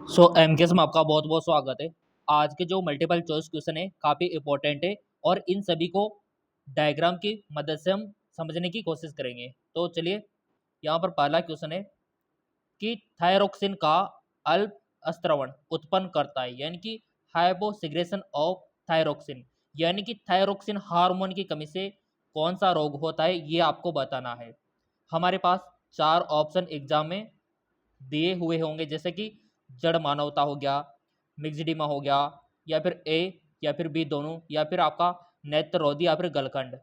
MKS में आपका बहुत बहुत स्वागत है। आज के जो मल्टीपल चॉइस क्वेश्चन है काफ़ी इंपॉर्टेंट है और इन सभी को डायग्राम की मदद से हम समझने की कोशिश करेंगे। तो चलिए, यहाँ पर पहला क्वेश्चन है कि थायरोक्सिन का अल्प स्त्रवण उत्पन्न करता है, यानी कि हाइपोसिग्रेशन ऑफ थायरोक्सिन, यानी कि थायरोक्सिन हार्मोन की कमी से कौन सा रोग होता है, ये आपको बताना है। हमारे पास चार ऑप्शन एग्जाम में दिए हुए होंगे, जैसे कि जड़ मानवता हो गया, मिक्सडीमा हो गया, या फिर ए या फिर बी दोनों, या फिर आपका नेत्ररोधी या फिर गलखंड।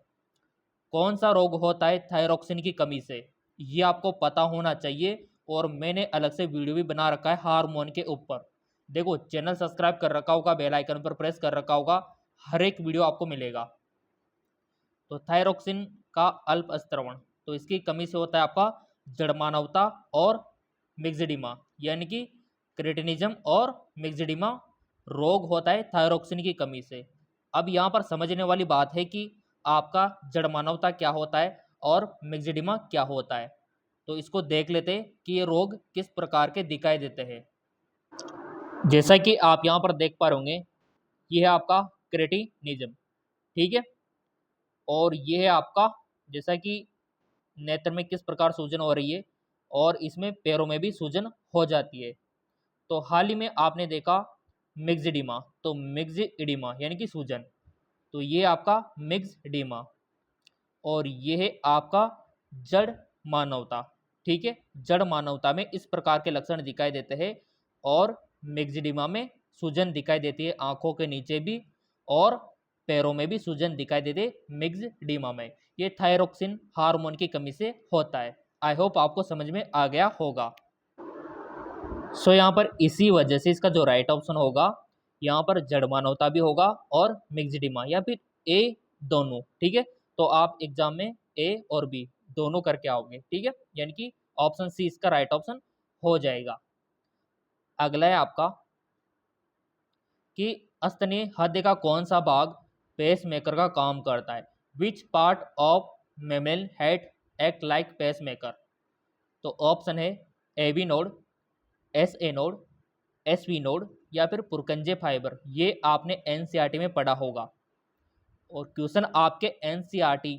कौन सा रोग होता है थायरोक्सिन की कमी से, ये आपको पता होना चाहिए। और मैंने अलग से वीडियो भी बना रखा है हार्मोन के ऊपर। देखो, चैनल सब्सक्राइब कर रखा होगा, बेल आइकन पर प्रेस कर रखा होगा, हर एक वीडियो आपको मिलेगा। तो थायरोक्सिन का अल्प स्त्रवण, तो इसकी कमी से होता है आपका जड़मानवता और मिक्सडीमा, यानी कि क्रेटिनिज्म और मिक्सडीमा रोग होता है थायरोक्सिन की कमी से। अब यहाँ पर समझने वाली बात है कि आपका जड़मानवता क्या होता है और मिक्सडीमा क्या होता है। तो इसको देख लेते हैं कि ये रोग किस प्रकार के दिखाई देते हैं। जैसा कि आप यहाँ पर देख पा रहे होंगे, ये है आपका क्रेटिनिज्म, ठीक है। और ये है आपका, जैसा कि नेत्र में किस प्रकार सूजन हो रही है और इसमें पैरों में भी सूजन हो जाती है। तो हाल ही में आपने देखा मिक्सडीमा, तो मिक्सडीमा यानी कि सूजन, तो ये आपका मिक्सडीमा। और ये है आपका जड़ मानवता, ठीक है। जड़ मानवता में इस प्रकार के लक्षण दिखाई देते हैं और मिक्सडीमा में सूजन दिखाई देती है आंखों के नीचे भी, और पैरों में भी सूजन दिखाई देती है मिक्सडीमा में। ये थायरोक्सिन हार्मोन की कमी से होता है। आई होप आपको समझ में आ गया होगा। यहाँ पर इसी वजह से इसका जो राइट ऑप्शन होगा, यहाँ पर जड़ मानवता भी होगा और मिक्सडीमा, या फिर ए दोनों, ठीक है। तो आप एग्जाम में ए और बी दोनों करके आओगे, ठीक है, यानी कि ऑप्शन सी इसका राइट ऑप्शन हो जाएगा। अगला है आपका कि स्तनीय हृदय का कौन सा भाग पेस मेकर का काम करता है। Which part of mammal heart act like pacemaker. तो ऑप्शन है A V node, S A node, S V node, या फिर पुरकंजे फाइबर। ये आपने एनसीईआरटी में पढ़ा होगा और क्वेश्चन आपके एनसीईआरटी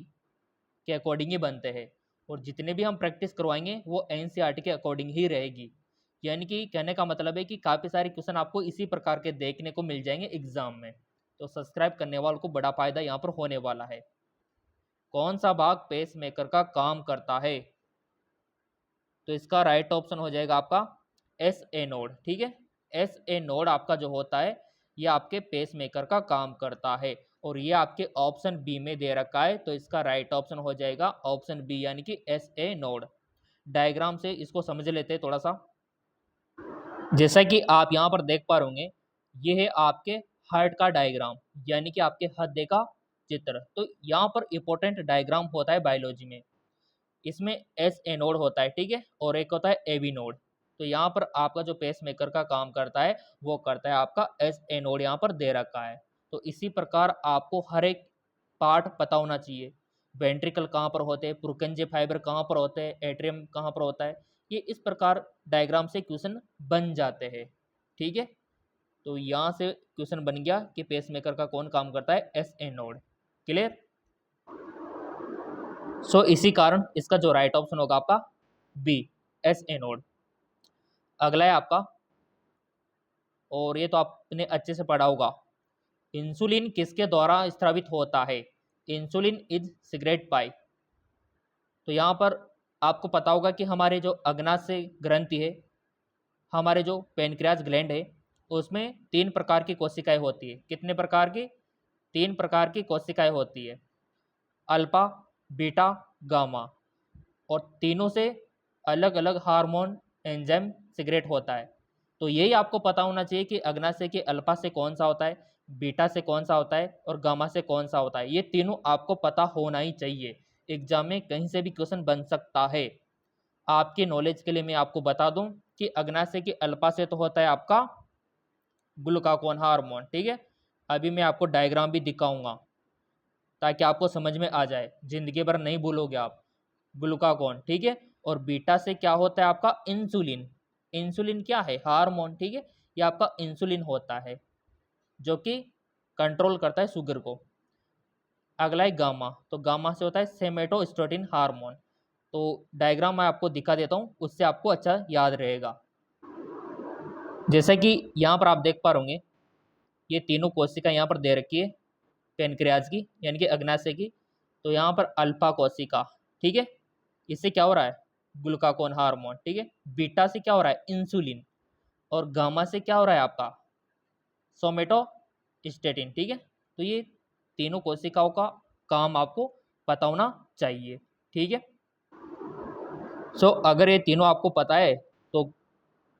के अकॉर्डिंग ही बनते हैं। और जितने भी हम प्रैक्टिस करवाएंगे वो एनसीईआरटी के अकॉर्डिंग ही रहेगी। यानी कि कहने का मतलब है कि काफ़ी सारे क्वेश्चन आपको इसी प्रकार के देखने को मिल जाएंगे एग्जाम में। तो सब्सक्राइब करने वालों को बड़ा फायदा यहाँ पर होने वाला है। कौन सा भाग पेस मेकर का काम करता है, तो इसका राइट ऑप्शन हो जाएगा आपका एस ए नोड, ठीक है। एस ए नोड आपका जो होता है ये आपके पेस मेकर का काम करता है और ये आपके ऑप्शन बी में दे रखा है। तो इसका राइट ऑप्शन हो जाएगा ऑप्शन बी, यानी कि एस ए नोड। डायग्राम से इसको समझ लेते हैं थोड़ा सा। जैसा कि आप यहाँ पर देख पा रहे होंगे, ये है आपके हार्ट का डायग्राम, यानी कि आपके हृदय का चित्र। तो यहाँ पर इंपॉर्टेंट डायग्राम होता है बायोलॉजी में, इसमें एस ए नोड होता है, ठीक है, और एक होता है ए बी नोड। तो यहाँ पर आपका जो पेस मेकर का काम करता है वो करता है आपका एस ए नोड, यहाँ पर दे रखा है। तो इसी प्रकार आपको हर एक पार्ट पता होना चाहिए। वेंट्रिकल कहाँ पर होते हैं, पुरकंजे फाइबर कहाँ पर होते हैं, एट्रियम कहाँ पर होता है, ये इस प्रकार डायग्राम से क्वेश्चन बन जाते हैं, ठीक है। तो यहाँ से क्वेश्चन बन गया कि पेस मेकर का कौन काम करता है, एस ए नोड। क्लियर। इसी कारण इसका जो राइट ऑप्शन होगा आपका बी, एस ए नोड। अगला है आपका, और ये तो आपने अच्छे से पढ़ा होगा, इंसुलिन किसके द्वारा स्रावित होता है। इंसुलिन इज सिगरेट पाई। तो यहाँ पर आपको पता होगा कि हमारे जो अग्नाशय ग्रंथि है, हमारे जो पेनक्रियाज ग्लैंड है, उसमें तीन प्रकार की कोशिकाएं होती है। कितने प्रकार की, तीन प्रकार की कोशिकाएं होती है, अल्फा, बीटा, गामा। और तीनों से अलग अलग हार्मोन एंजाइम सिक्रेट होता है। तो यही आपको पता होना चाहिए कि अग्नाशय के अल्फा से कौन सा होता है, बीटा से कौन सा होता है और गामा से कौन सा होता है। ये तीनों आपको पता होना ही चाहिए। एग्जाम में कहीं से भी क्वेश्चन बन सकता है। आपके नॉलेज के लिए मैं आपको बता दूं कि अग्नाशय के अल्फा से तो होता है आपका ग्लूकागोन हार्मोन, ठीक है। अभी मैं आपको डायग्राम भी दिखाऊंगा ताकि आपको समझ में आ जाए, जिंदगी भर नहीं भूलोगे आप। ग्लूकागोन, ठीक है। और बीटा से क्या होता है आपका इंसुलिन, इंसुलिन क्या है? हार्मोन, ठीक है। ये आपका इंसुलिन होता है जो कि कंट्रोल करता है शुगर को। अगला है गामा, तो गामा से होता है सोमेटोस्टेटिन हार्मोन। तो डायग्राम मैं आपको दिखा देता हूँ, उससे आपको अच्छा याद रहेगा। जैसा कि यहाँ पर आप देख पा रहे, ये तीनों कोशिका यहाँ पर दे रखी है पेनक्रियाज की, यानी कि अग्नाशय की। तो यहाँ पर अल्फा कोशिका, ठीक है, इससे क्या हो रहा है? ग्लूकागोन हार्मोन, ठीक है। बीटा से क्या हो रहा है? इंसुलिन। और गामा से क्या हो रहा है आपका? सोमेटोस्टेटिन, ठीक है। तो ये तीनों कोशिकाओं का काम आपको पता होना चाहिए, ठीक है। अगर ये तीनों आपको पता है तो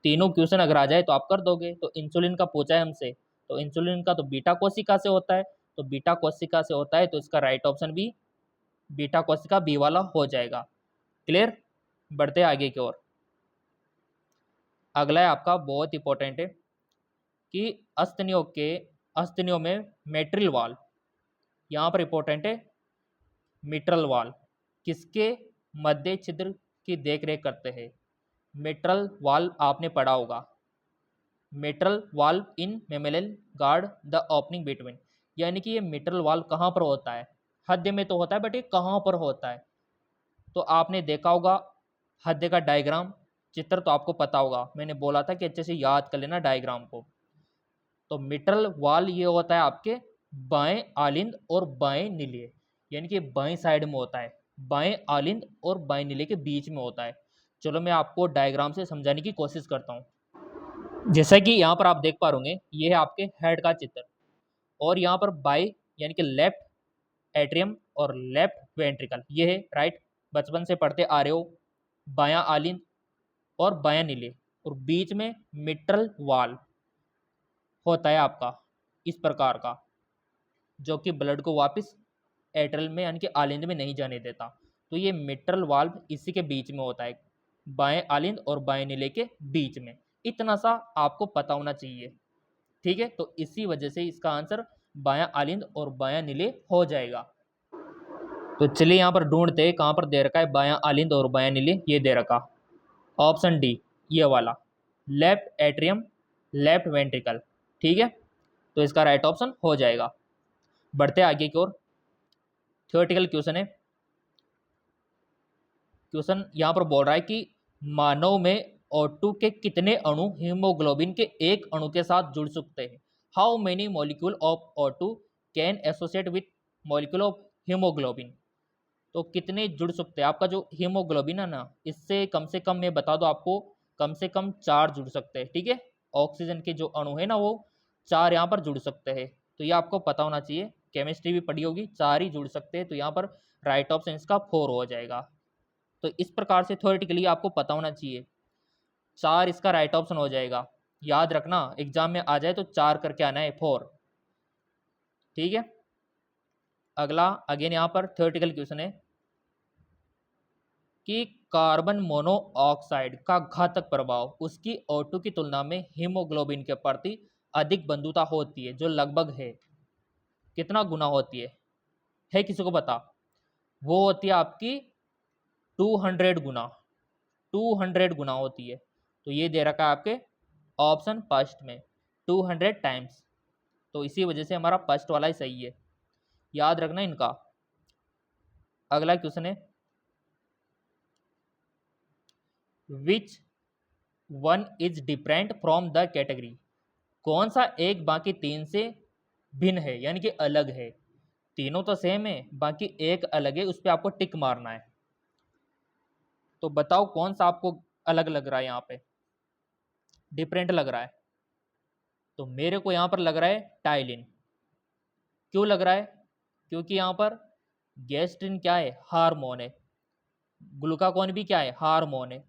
तीनों क्वेश्चन अगर आ जाए तो आप कर दोगे। तो इंसुलिन का पूछा है हमसे, तो इंसुलिन का तो बीटा कोशिका से होता है, तो बीटा कोशिका से होता है तो इसका राइट ऑप्शन भी बीटा कोशिका बी वाला हो जाएगा। क्लियर? बढ़ते आगे की ओर। अगला है आपका, बहुत इंपॉर्टेंट है कि अस्तनियों में मेट्रिल वाल, यहाँ पर इंपॉर्टेंट है मिट्रल वाल, किसके मध्य छिद्र की देखरेख करते हैं? मिट्रल वाल आपने पढ़ा होगा, mitral valve in mammalian guard the opening between. यानी कि ये मिट्रल वाल कहाँ पर होता है? हृदय में तो होता है, बट ये कहाँ पर होता है? तो आपने देखा होगा हृदय का डायग्राम, चित्र तो आपको पता होगा, मैंने बोला था कि अच्छे से याद कर लेना डायग्राम को। तो मिट्रल वाल ये होता है आपके बाएं आलिंद और बाएं निलय, यानी कि बाएं साइड में होता है, बाएं आलिंद और बाएं निलय के बीच में होता है। चलो मैं आपको डायग्राम से समझाने की कोशिश करता हूँ। जैसा कि यहाँ पर आप देख पा रहे, ये है आपके हेड का चित्र, और यहाँ पर बाई यानी कि लेफ्ट एट्रियम और लेफ्ट वेंट्रिकल, ये है राइट, बचपन से पढ़ते आ रहे हो, बायां आलिंद और बायां निलय, और बीच में मिट्रल वाल होता है आपका इस प्रकार का, जो कि ब्लड को वापस एट्रल में यानी कि आलिंद में नहीं जाने देता। तो ये मिट्रल वाल्व इसी के बीच में होता है, बाएं आलिंद और बाएं निलय के बीच में। इतना सा आपको पता होना चाहिए, ठीक है। तो इसी वजह से इसका आंसर बायां आलिंद और बायां निलय हो जाएगा। तो चलिए यहाँ पर ढूंढते हैं कहाँ पर दे रखा है बायां आलिंद और बायां निलय। ये दे रखा ऑप्शन डी, ये वाला, लेफ्ट एट्रियम लेफ्ट वेंट्रिकल, ठीक है। तो इसका राइट ऑप्शन हो जाएगा। बढ़ते आगे की ओर। थ्योरेटिकल क्वेश्चन है। क्वेश्चन यहाँ पर बोल रहा है कि मानव में O2 के कितने अणु हीमोग्लोबिन के एक अणु के साथ जुड़ सकते हैं? How many molecule of O2 can associate with molecule of haemoglobin? तो कितने जुड़ सकते हैं? आपका जो हीमोग्लोबिन है ना, इससे कम से कम मैं बता दूं आपको, कम से कम 4 जुड़ सकते हैं, ठीक है। ऑक्सीजन के जो अणु है ना, वो 4 यहाँ पर जुड़ सकते हैं। तो ये आपको पता होना चाहिए, केमिस्ट्री भी पढ़ी होगी, 4 ही जुड़ सकते हैं। तो यहाँ पर राइट ऑप्शन इसका 4 हो जाएगा। तो इस प्रकार से थ्योरेटिकली आपको पता होना चाहिए, 4 इसका राइट ऑप्शन हो जाएगा। याद रखना, एग्जाम में आ जाए तो 4 करके आना है, 4, ठीक है। अगला अगेन यहाँ पर थ्योरेटिकल क्वेश्चन है कि कार्बन मोनोऑक्साइड का घातक प्रभाव उसकी O2 की तुलना में हीमोग्लोबिन के प्रति अधिक बंधुता होती है, जो लगभग है कितना गुना होती है किसी को पता? वो होती है आपकी 200 गुना, 200 गुना होती है। तो ये दे रखा है आपके ऑप्शन फर्स्ट में 200 टाइम्स। तो इसी वजह से हमारा फर्स्ट वाला ही सही है, याद रखना इनका। अगला क्वेश्चन है, which one is different from the category? कौन सा एक बाकी 3 से भिन्न है, यानी कि अलग है? तीनों तो सेम है, बाकी एक अलग है, उस पर आपको टिक मारना है। तो बताओ कौन सा आपको अलग लग रहा है, यहाँ पे डिफरेंट लग रहा है? तो मेरे को यहाँ पर लग रहा है टाइलिन। क्यों लग रहा है? क्योंकि यहाँ पर गैस्ट्रिन क्या है? हार्मोन है। ग्लूकागोन भी क्या है? हार्मोन है।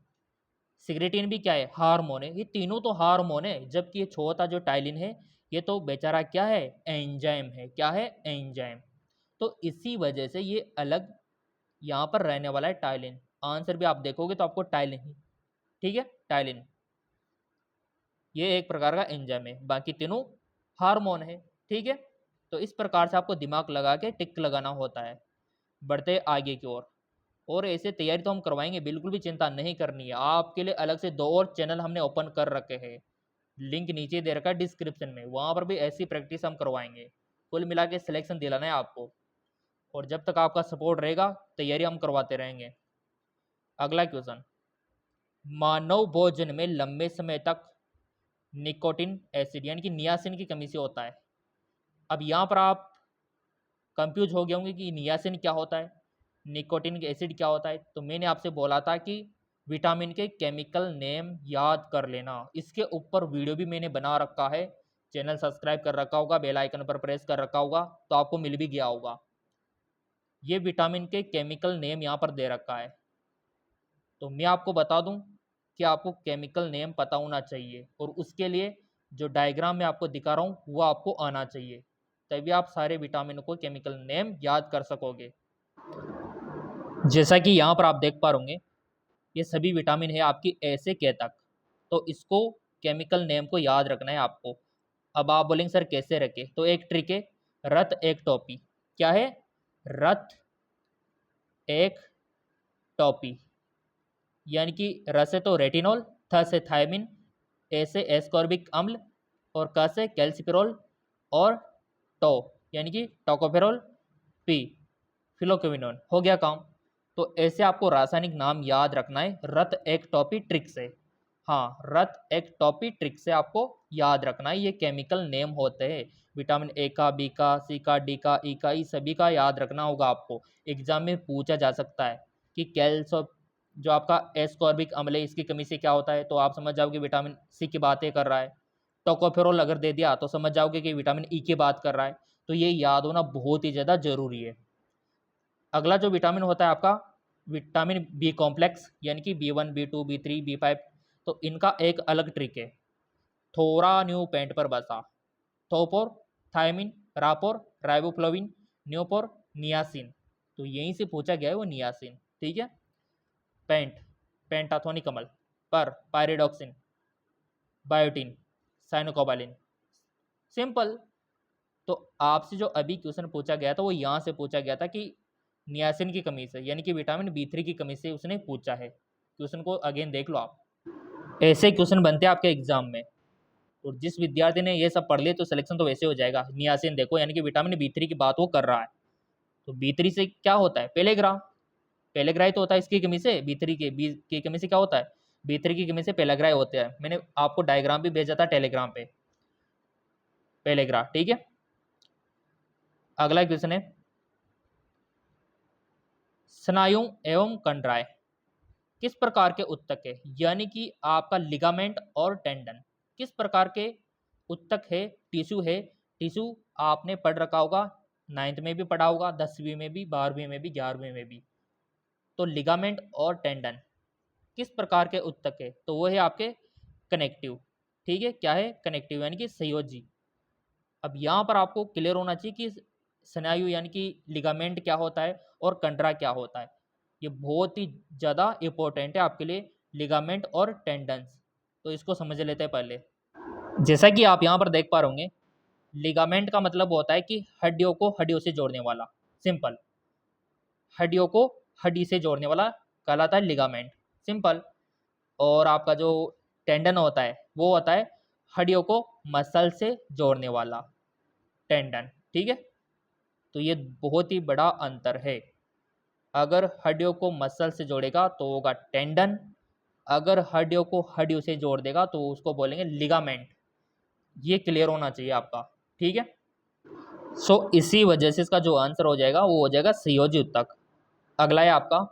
सिगरेटिन भी क्या है? हार्मोन है। ये तीनों तो हार्मोन है, जबकि ये छोटा जो टाइलिन है, ये तो बेचारा क्या है? एंजाइम है। क्या है? एंजाइम। तो इसी वजह से ये अलग यहाँ पर रहने वाला है टाइलिन। आंसर भी आप देखोगे तो आपको टाइलिन ही, ठीक है, टाइलिन। ये एक प्रकार का एंजाइम है, बाकी तीनों हार्मोन है, ठीक है। तो इस प्रकार से आपको दिमाग लगा के टिक लगाना होता है। बढ़ते आगे की ओर। और ऐसे तैयारी तो हम करवाएंगे, बिल्कुल भी चिंता नहीं करनी है। आपके लिए अलग से 2 और चैनल हमने ओपन कर रखे हैं, लिंक नीचे दे रखा है डिस्क्रिप्शन में, वहाँ पर भी ऐसी प्रैक्टिस हम करवाएंगे। कुल मिला के सिलेक्शन दिलाना है आपको, और जब तक आपका सपोर्ट रहेगा तैयारी हम करवाते रहेंगे। अगला क्वेश्चन, मानव भोजन में लंबे समय तक निकोटिन एसिड यानी कि नियासिन की कमी से होता है। अब यहाँ पर आप कंफ्यूज हो गए होंगे कि नियासिन क्या होता है, निकोटिन एसिड क्या होता है। तो मैंने आपसे बोला था कि विटामिन के केमिकल नेम याद कर लेना। इसके ऊपर वीडियो भी मैंने बना रखा है, चैनल सब्सक्राइब कर रखा होगा, बेल आइकन पर प्रेस कर रखा होगा तो आपको मिल भी गया होगा। ये विटामिन के केमिकल नेम यहाँ पर दे रखा है। तो मैं आपको बता दूं कि आपको केमिकल नेम पता होना चाहिए, और उसके लिए जो डायग्राम मैं आपको दिखा रहा हूँ वो आपको आना चाहिए, तभी आप सारे विटामिन को केमिकल नेम याद कर सकोगे। जैसा कि यहाँ पर आप देख पा रहे, ये सभी विटामिन है आपकी ए से के तक, तो इसको केमिकल नेम को याद रखना है आपको। अब आप बोलेंगे सर कैसे रखे, तो एक ट्रिक है, रत एक टॉपी। क्या है? रत एक टॉपी, यानी कि र से तो रेटिनॉल, थ से थायमिन, ए से एस्कॉर्बिक अम्ल, और क से कैल्सिफेरॉल, और टो यानी कि टोकोफेरॉल, पी फिलोक्विनोन। हो गया काम। तो ऐसे आपको रासायनिक नाम याद रखना है रत एक टॉपी ट्रिक से। हाँ, रत एक टॉपी ट्रिक से आपको याद रखना है, ये केमिकल नेम होते हैं। विटामिन ए का, बी का, सी का, डी का, ई का, ई सभी का याद रखना होगा आपको। एग्जाम में पूछा जा सकता है कि कैल्सो जो आपका एस्कॉर्बिक अम्ल है इसकी कमी से क्या होता है, तो आप समझ जाओगे विटामिन सी की बातें कर रहा है। टोकोफेरोल अगर दे दिया तो समझ जाओगे कि विटामिन ई की बात कर रहा है। तो ये याद होना बहुत ही ज़्यादा जरूरी है। अगला जो विटामिन होता है आपका विटामिन बी कॉम्प्लेक्स, यानी कि B1, B2, B3, B5। तो इनका एक अलग ट्रिक है, थोड़ा न्यू पेंट पर बसा। थोपोर, थायमिन, रापोर, राइबोफ्लोविन, न्योपोर, नियासिन। तो यहीं से पूछा गया है वो नियासिन। ठीक है। पेंट, पेंटाथोनिक अम्ल, पर पायरिडॉक्सिन, बायोटिन, साइनोकोबालिन। सिंपल। तो आपसे जो अभी क्वेश्चन पूछा गया था वो यहाँ से पूछा गया था कि नियासिन की कमी से, यानी कि विटामिन B3 की कमी से उसने पूछा है। क्वेश्चन को अगेन देख लो आप। ऐसे क्वेश्चन बनते हैं आपके एग्जाम में, और जिस विद्यार्थी ने ये सब पढ़ लिया तो सिलेक्शन तो वैसे हो जाएगा। नियासिन देखो, यानी कि विटामिन B3 की बात वो कर रहा है। तो B3 से क्या होता है? पेलेग्रा। पेलेग्राई तो होता है इसकी कमी से, B3 के बी की कमी से क्या होता है? B3 की कमी से पेलेग्राई होते हैं। मैंने आपको डायग्राम भी भेजा था टेलीग्राम पे, पेलेग्रा। ठीक है। अगला क्वेश्चन है, स्नायु एवं कंडराय किस प्रकार के उत्तक है, यानी कि आपका लिगामेंट और टेंडन किस प्रकार के उत्तक है, टिश्यू है। टिश्यू आपने पढ़ रखा होगा, 9th में भी पढ़ा होगा, 10वीं में भी, 12वीं में भी, 11वीं में भी। तो लिगामेंट और टेंडन किस प्रकार के उत्तक है, तो वो है आपके कनेक्टिव। ठीक है, क्या है? कनेक्टिव यानी कि संयोजी। अब यहाँ पर आपको क्लियर होना चाहिए कि स्नायु यानी कि लिगामेंट क्या होता है और कंडरा क्या होता है। ये बहुत ही ज़्यादा इंपॉर्टेंट है आपके लिए, लिगामेंट और टेंडन्स। तो इसको समझ लेते हैं पहले। जैसा कि आप यहाँ पर देख पा रहे होंगे, लिगामेंट का मतलब होता है कि हड्डियों को हड्डियों से जोड़ने वाला। सिंपल। हड्डियों को हड्डी से जोड़ने वाला कहलाता है लिगामेंट। सिंपल। और आपका जो टेंडन होता है वो होता है हड्डियों को मसल से जोड़ने वाला, टेंडन। ठीक है। तो ये बहुत ही बड़ा अंतर है। अगर हड्डियों को मसल से जोड़ेगा तो होगा टेंडन, अगर हड्डियों को हड्डियों से जोड़ देगा तो उसको बोलेंगे लिगामेंट। ये क्लियर होना चाहिए आपका। ठीक है। सो इसी वजह से इसका जो आंसर हो जाएगा वो हो जाएगा संयोजी उत्तक। अगला है आपका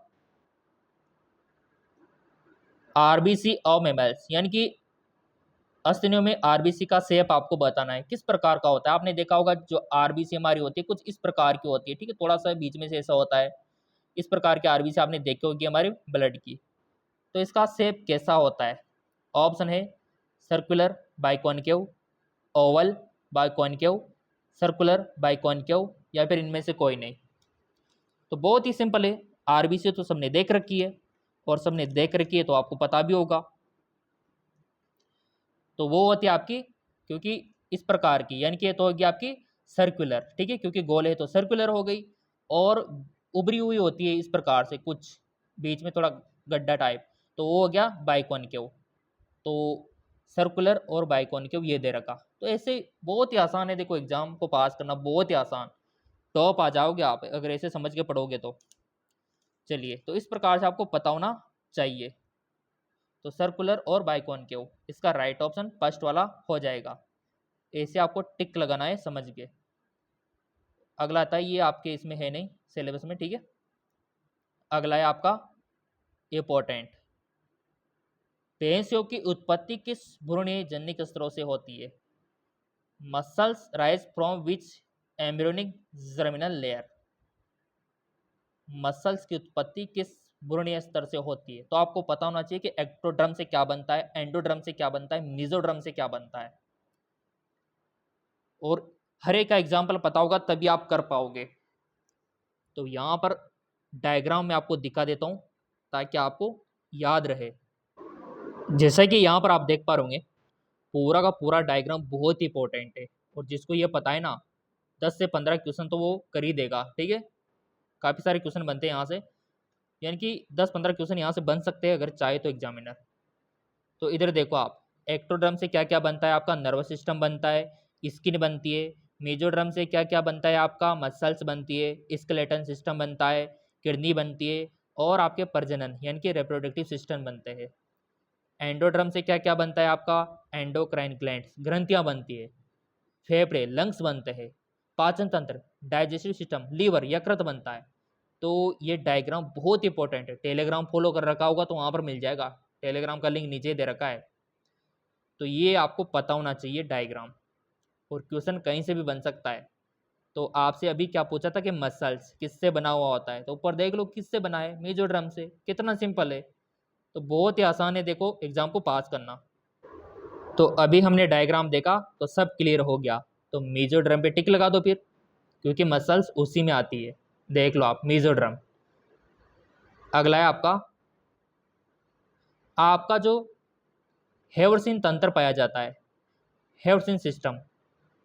आरबीसी ऑफ मेमल्स, यानी कि अस्तनियों में आरबीसी का शेप आपको बताना है किस प्रकार का होता है। आपने देखा होगा जो आरबीसी हमारी होती है कुछ इस प्रकार की होती है। ठीक है, थोड़ा सा बीच में से ऐसा होता है। इस प्रकार के आरबीसी आपने देखे होगी हमारे ब्लड की। तो इसका शेप कैसा होता है? ऑप्शन है circular biconcave, Oval biconcave, circular biconcave, या फिर इनमें से कोई नहीं। तो बहुत ही सिंपल है। आरबीसी तो सबने देख रखी है, और सबने देख रखी है तो आपको पता भी होगा। तो वो होती है आपकी, क्योंकि इस प्रकार की, यानी कि ये तो होगी आपकी सर्कुलर। ठीक है, क्योंकि गोल है तो सर्कुलर हो गई, और उभरी हुई होती है इस प्रकार से कुछ, बीच में थोड़ा गड्ढा टाइप, तो वो हो गया बाइकॉनकेव। तो सर्कुलर और बाइकॉनकेव ये दे रखा। तो ऐसे बहुत ही आसान है, देखो एग्जाम को पास करना बहुत ही आसान, टॉप आ जाओगे आप अगर ऐसे समझ के पढ़ोगे तो। चलिए, तो इस प्रकार से आपको पता होना चाहिए। तो सर्कुलर और बाइकॉनकेव, इसका राइट ऑप्शन फर्स्ट वाला हो जाएगा। ऐसे आपको टिक लगाना है समझ के। अगला आता है, ये आपके इसमें है नहीं सिलेबस में, ठीक है। अगला है आपका इंपॉर्टेंट, पेशियों की उत्पत्ति किस भ्रूणीय जनिक स्तरों से होती है? Muscles rise from which embryonic germinal layer. Muscles की उत्पत्ति किस भ्रूणीय स्तर से होती है? तो आपको पता होना चाहिए कि एक्टोड्रम से क्या बनता है, एंडोड्रम से क्या बनता है, मेसोड्रम से क्या बनता है, और हर एक का एग्जाम्पल पता होगा तभी आप कर पाओगे। तो यहाँ पर डायग्राम में आपको दिखा देता हूँ ताकि आपको याद रहे। जैसा कि यहाँ पर आप देख पा रहे, पूरा का पूरा डायग्राम बहुत ही इंपॉर्टेंट है, और जिसको ये पता है ना 10 से 15 क्वेश्चन तो वो कर ही देगा, ठीक है। काफ़ी सारे क्वेश्चन बनते हैं यहाँ से, यानी कि 10-15 क्वेश्चन यहाँ से बन सकते हैं अगर चाहे तो एग्जामिनर। तो इधर देखो आप, एक्टोड्रम से क्या क्या बनता है आपका, नर्वस सिस्टम बनता है, स्किन बनती है। मेजोड्रम से क्या क्या बनता है आपका, मसल्स बनती है, स्केलेटन सिस्टम बनता है, किडनी बनती है, और आपके प्रजनन यानी कि रिप्रोडक्टिव सिस्टम बनते हैं। एंडोड्रम से क्या क्या बनता है आपका, एंडोक्राइन ग्लैंड्स ग्रंथियाँ बनती है, फेफड़े लंग्स बनते हैं, पाचन तंत्र डाइजेस्टिव सिस्टम लीवर यकृत बनता है। तो ये डायग्राम बहुत इंपॉर्टेंट है, टेलीग्राम फॉलो कर रखा होगा तो वहाँ पर मिल जाएगा, टेलीग्राम का लिंक नीचे दे रखा है। तो ये आपको पता होना चाहिए डायग्राम, और क्वेश्चन कहीं से भी बन सकता है। तो आपसे अभी क्या पूछा था कि मसल्स किससे बना हुआ होता है, तो ऊपर देख लो किससे बना है, मेजोड्रम से। कितना सिंपल है, तो बहुत ही आसान है देखो एग्जाम को पास करना। तो अभी हमने डायग्राम देखा तो सब क्लियर हो गया, तो मेजोड्रम पे टिक लगा दो फिर, क्योंकि मसल्स उसी में आती है। देख लो आप मेजोड्रम। अगला है आपका आपका जो हेवरसिन तंत्र पाया जाता है, हेवरसिन सिस्टम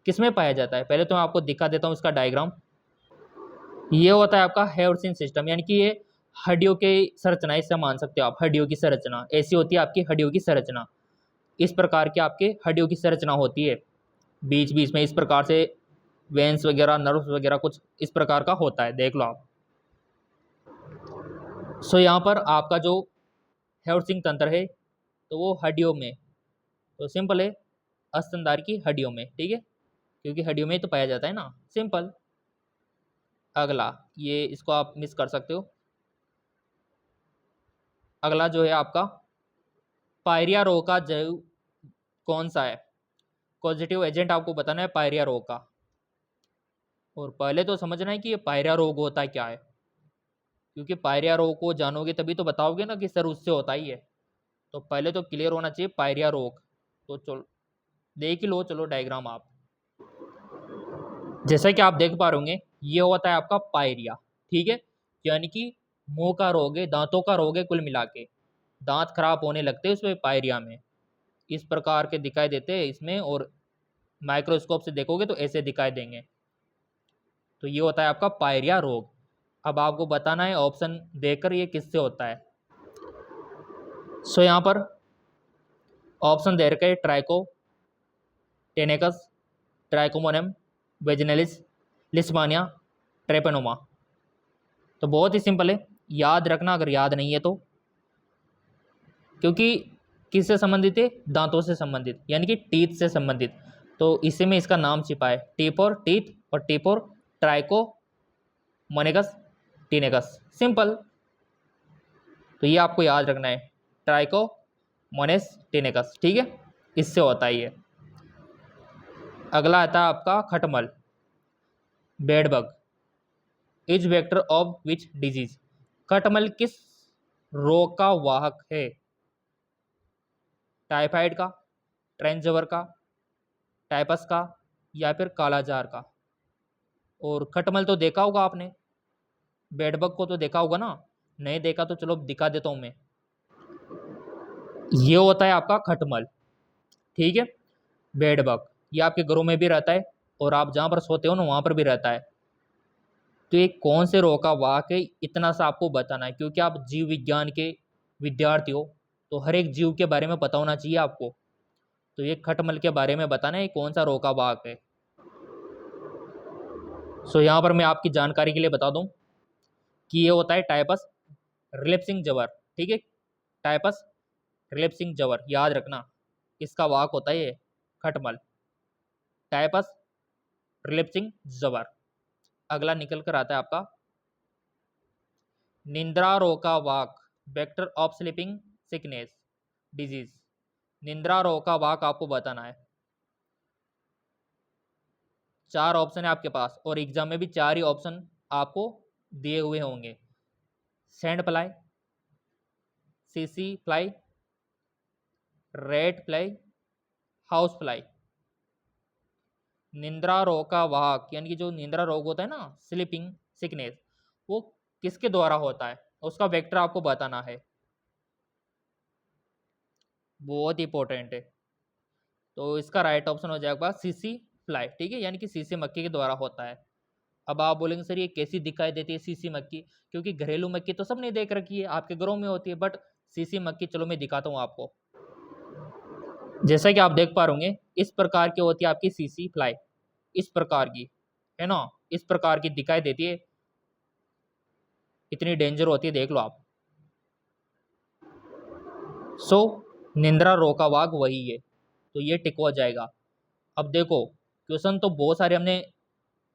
किसमें पाया जाता है? पहले तो मैं आपको दिखा देता हूँ इसका डायग्राम। ये होता है आपका हेवरसिन सिस्टम, यानी कि ये हड्डियों की संरचना, इससे मान सकते हो आप हड्डियों की संरचना ऐसी होती है आपकी हड्डियों की संरचना। इस प्रकार की आपके हड्डियों की संरचना होती है, बीच बीच में इस प्रकार से वेंस वगैरह नर्व्स वगैरह कुछ इस प्रकार का होता है, देख लो आप। सो यहाँ पर आपका जो हेवरसिन तंत्र है तो वो हड्डियों में, तो सिंपल है स्तनधारी की हड्डियों में, ठीक है, क्योंकि हड्डियों में तो पाया जाता है ना, सिंपल। अगला ये इसको आप मिस कर सकते हो। अगला जो है आपका पायरिया रोग का जैव कौन सा है? पॉजिटिव एजेंट आपको बताना है पायरिया रोग का। और पहले तो समझना है कि ये पायरिया रोग होता है क्या है, क्योंकि पायरिया रोग को जानोगे तभी तो बताओगे ना कि सर उससे होता ही है। तो पहले तो क्लियर होना चाहिए पायरिया रोग। तो चलो देख ही लो, चलो डायग्राम आप। जैसा कि आप देख पा रहे होंगे ये होता है आपका पायरिया, ठीक है, यानी कि मुंह का रोग है, दांतों का रोग है, कुल मिला के दांत खराब होने लगते हैं उसमें पायरिया में, इस प्रकार के दिखाई देते हैं इसमें, और माइक्रोस्कोप से देखोगे तो ऐसे दिखाई देंगे। तो ये होता है आपका पायरिया रोग। अब आपको बताना है ऑप्शन देकर ये किससे होता है। सो यहाँ पर ऑप्शन दे रखे ट्राइको टेनेकस, ट्राइकोमोनम वेजिनलिस, लिस्मानिया, ट्रेपेनोमा। तो बहुत ही सिंपल है, याद रखना अगर याद नहीं है तो, क्योंकि किससे संबंधित है, दांतों से संबंधित यानी कि टीथ से संबंधित। तो इसी में इसका नाम छिपा है, टिप और टीथ, और टिप और ट्राइको मोनेगस टीनेगस, सिंपल। तो ये आपको याद रखना है, ट्राइको मोनेस टीनेगस, ठीक है, इससे होता है ये। अगला आता है आपका खटमल, bedbug, is vector of which disease. खटमल किस रोग का वाहक है? टाइफाइड का, ट्रेंजवर का, टाइपस का, या फिर कालाजार का। और खटमल तो देखा होगा आपने, बेडबग को तो देखा होगा ना, नहीं देखा तो चलो दिखा देता हूँ मैं। ये होता है आपका खटमल, ठीक है, बेडबग। ये आपके घरों में भी रहता है, और आप जहाँ पर सोते हो ना वहाँ पर भी रहता है। तो ये कौन से रो का वाक है, इतना सा आपको बताना है, क्योंकि आप जीव विज्ञान के विद्यार्थी हो तो हर एक जीव के बारे में पता होना चाहिए आपको। तो ये खटमल के बारे में बताना है कौन सा रो का वाक है। सो यहाँ पर मैं आपकी जानकारी के लिए बता दूं कि ये होता है टाइपस रिलेप्सिंग जबर। ठीक है, टाइपस रिलेप्सिंग जबर याद रखना, इसका वाक होता है ये खटमल, टाइपस रिलेप्सिंग जबर। अगला निकल कर आता है आपका निंद्रा रोका वाक, vector of sleeping sickness disease. निंद्रा रोका वाक आपको बताना है। 4 ऑप्शन है आपके पास और एग्जाम में भी 4 ही ऑप्शन आपको दिए हुए होंगे। सैंड फ्लाई, सीसी fly, red fly, house fly. निंद्रा रोग का वाहक यानी कि जो निंद्रा रोग होता है ना, स्लीपिंग सिकनेस, वो किसके द्वारा होता है, उसका वेक्टर आपको बताना है, बहुत इंपॉर्टेंट है। तो इसका राइट ऑप्शन हो जाएगा सीसी फ्लाई। ठीक है, यानी कि सीसी मक्खी के द्वारा होता है। अब आप बोलेंगे सर ये कैसी दिखाई देती है सीसी मक्खी, क्योंकि घरेलू मक्खी तो सबने देख रखी है, आपके घरों में होती है, बट सीसी मक्खी चलो मैं दिखाता हूँ आपको। जैसा कि आप देख पा रहे होंगे इस प्रकार की होती है आपकी सीसी फ्लाई, इस प्रकार की है ना, इस प्रकार की दिखाई देती है, इतनी डेंजर होती है, देख लो आप। सो निंद्रा रोका वाघ वही है, तो ये टिक हो जाएगा। अब देखो क्वेश्चन तो बहुत सारे हमने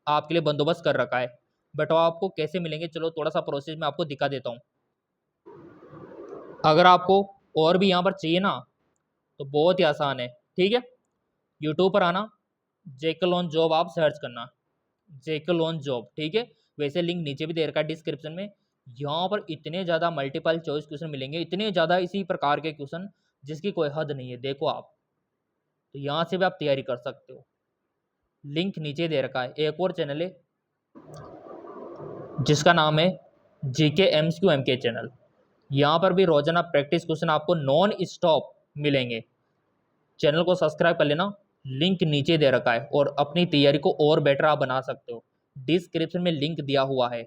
आपके लिए बंदोबस्त कर रखा है, बट वो आपको कैसे मिलेंगे चलो थोड़ा सा प्रोसेस में आपको दिखा देता हूँ। अगर आपको और भी यहाँ पर चाहिए ना तो बहुत ही आसान है। ठीक है, यूट्यूब पर आना, जेकल ऑन जॉब आप सर्च करना, जेकल ऑन जॉब। ठीक है, वैसे लिंक नीचे भी दे रखा है डिस्क्रिप्शन में। यहाँ पर इतने ज़्यादा मल्टीपल चॉइस क्वेश्चन मिलेंगे, इतने ज़्यादा इसी प्रकार के क्वेश्चन जिसकी कोई हद नहीं है। देखो आप, तो यहाँ से भी आप तैयारी कर सकते हो, लिंक नीचे दे रखा है। एक और चैनल है जिसका नाम है जीके एमसीक्यू एमके चैनल, यहाँ पर भी रोजाना प्रैक्टिस क्वेश्चन आपको नॉन स्टॉप मिलेंगे। चैनल को सब्सक्राइब कर लेना, लिंक नीचे दे रखा है, और अपनी तैयारी को और बेटर आप बना सकते हो। डिस्क्रिप्शन में लिंक दिया हुआ है।